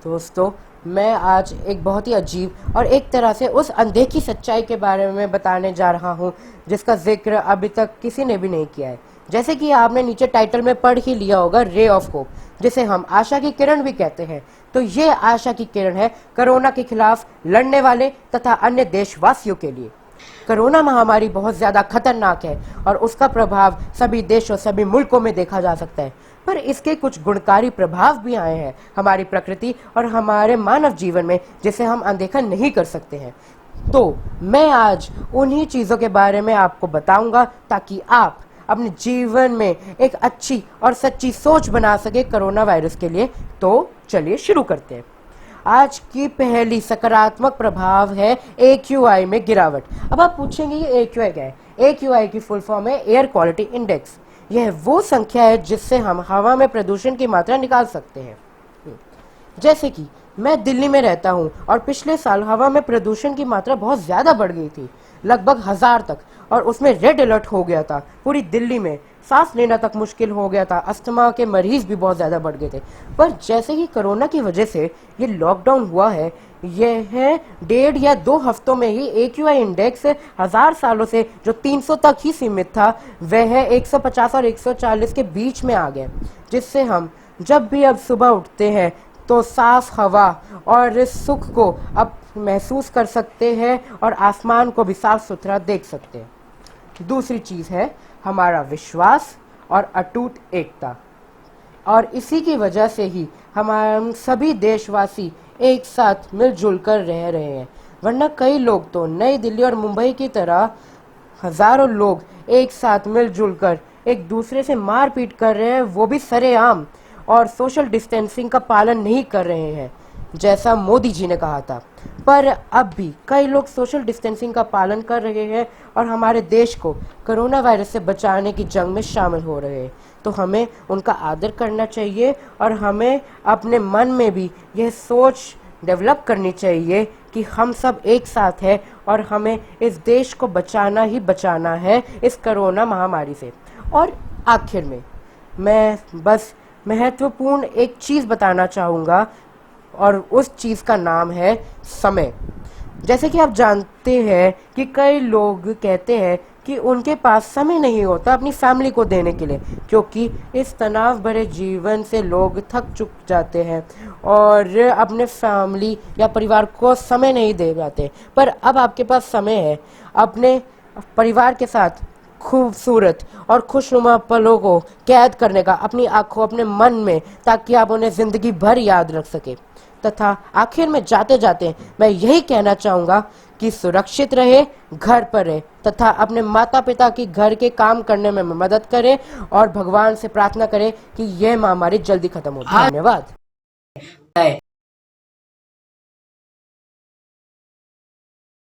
दोस्तों, मैं आज एक बहुत ही अजीब और एक तरह से उस अनदेखी सच्चाई के बारे में बताने जा रहा हूँ जिसका जिक्र अभी तक किसी ने भी नहीं किया है। जैसे कि आपने नीचे टाइटल में पढ़ ही लिया होगा, रे ऑफ होप, जिसे हम आशा की किरण भी कहते हैं। तो ये आशा की किरण है कोरोना के खिलाफ लड़ने वाले तथा अन्य देशवासियों के लिए। कोरोना महामारी बहुत ज्यादा खतरनाक है और उसका प्रभाव सभी देशों, सभी मुल्कों में देखा जा सकता है, पर इसके कुछ गुणकारी प्रभाव भी आए हैं हमारी प्रकृति और हमारे मानव जीवन में, जिसे हम अनदेखा नहीं कर सकते हैं। तो मैं आज उन्हीं चीजों के बारे में आपको बताऊंगा ताकि आप अपने जीवन में एक अच्छी और सच्ची सोच बना सके कोरोना वायरस के लिए। तो चलिए शुरू करते हैं। आज की पहली सकारात्मक प्रभाव है AQI में गिरावट। अब आप पूछेंगे ये AQI क्या है? AQI की फुल फॉर्म है एयर क्वालिटी इंडेक्स। यह वो संख्या है जिससे हम हवा में प्रदूषण की मात्रा निकाल सकते हैं। जैसे कि मैं दिल्ली में रहता हूँ और पिछले साल हवा में प्रदूषण की मात्रा बहुत ज्यादा बढ़ गई थी, लगभग 1000 तक, और उसमें रेड अलर्ट हो गया था पूरी दिल्ली में। सांस लेना तक मुश्किल हो गया था, अस्थमा के मरीज भी बहुत ज्यादा बढ़ गए थे। पर जैसे कि कोरोना की वजह से ये लॉकडाउन हुआ है, यह 1.5 या 2 हफ्तों में ही AQI इंडेक्स 1000 सालों से जो 300 तक ही सीमित था, वह 150 और 140 के बीच में आ गया, जिससे हम जब भी अब सुबह उठते हैं तो साफ हवा और सुख को अब महसूस कर सकते हैं और आसमान को भी साफ सुथरा देख सकते हैं। दूसरी चीज है हमारा विश्वास और अटूट एकता, और इसी की वजह से ही हम सभी देशवासी एक साथ मिलजुल कर रह रहे हैं। वरना कई लोग तो नई दिल्ली और मुंबई की तरह हजारों लोग एक साथ मिलजुल कर एक दूसरे से मारपीट कर रहे हैं, वो भी सरेआम, और सोशल डिस्टेंसिंग का पालन नहीं कर रहे हैं जैसा मोदी जी ने कहा था। पर अब भी कई लोग सोशल डिस्टेंसिंग का पालन कर रहे हैं और हमारे देश को कोरोना वायरस से बचाने की जंग में शामिल हो रहे हैं। तो हमें उनका आदर करना चाहिए और हमें अपने मन में भी यह सोच डेवलप करनी चाहिए कि हम सब एक साथ हैं और हमें इस देश को बचाना ही बचाना है इस कोरोना महामारी से। और आखिर में मैं बस महत्वपूर्ण एक चीज बताना चाहूँगा, और उस चीज का नाम है समय। जैसे कि आप जानते हैं कि कई लोग कहते हैं कि उनके पास समय नहीं होता अपनी फैमिली को देने के लिए, क्योंकि इस तनाव भरे जीवन से लोग थक चुक जाते हैं और अपने फैमिली या परिवार को समय नहीं दे पाते। पर अब आपके पास समय है अपने परिवार के साथ खूबसूरत और खुशनुमा पलों को कैद करने का अपनी आंखों, अपने मन में, ताकि आप उन्हें जिंदगी भर याद रख सके। तथा आखिर में जाते जाते मैं यही कहना चाहूँगा कि सुरक्षित रहे, घर पर रहे तथा अपने माता पिता की घर के काम करने में मदद करें और भगवान से प्रार्थना करें कि यह महामारी जल्दी खत्म हो। धन्यवाद।